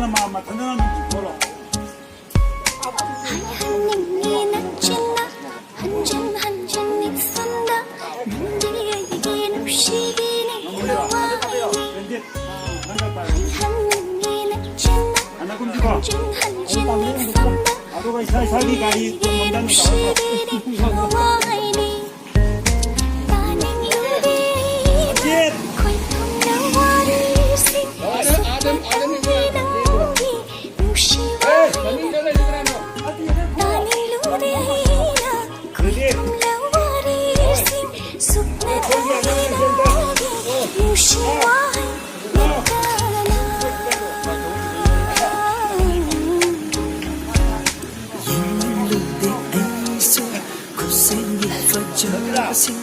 내가 막 든든한 좀 보러. 하얀님이 낙지나 한진 익선다 눈디에게 눕시기니 그러와이니 왠지 난갈 하얀님이 낙지나 하나 굶지고. 한진 익선다 아도가 살기가 이 눈디에게 눕시기니 그러와이니 나는 유리나 거의 통나와리시 세상이 나오기 무시와이니 나는 루리나 거의 통나와리시 숲내다니 나오기 무시와이니 Sinh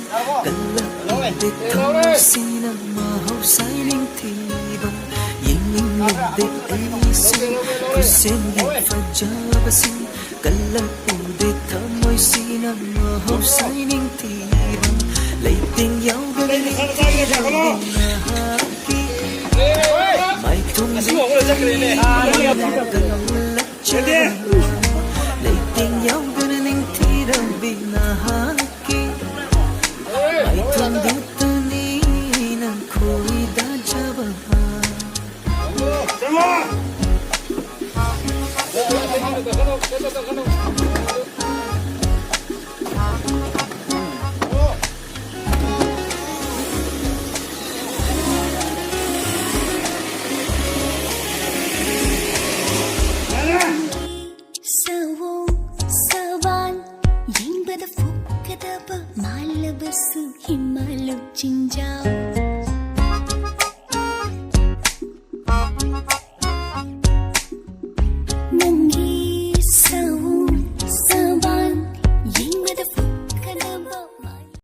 cần lập để thấu xin nằm mơ hậu sai linh thì bằng yên ninh lòng để ấy sinh cứ xin đi phải chờ và xin cần lập để thấu môi xin nằm mơ hậu sai linh thì bằng lấy tình nhau gần linh thì đầu bên hà kỳ mai thông đi cần lắc chân lấy tình nhau gần linh thì đầu bên hà 정아!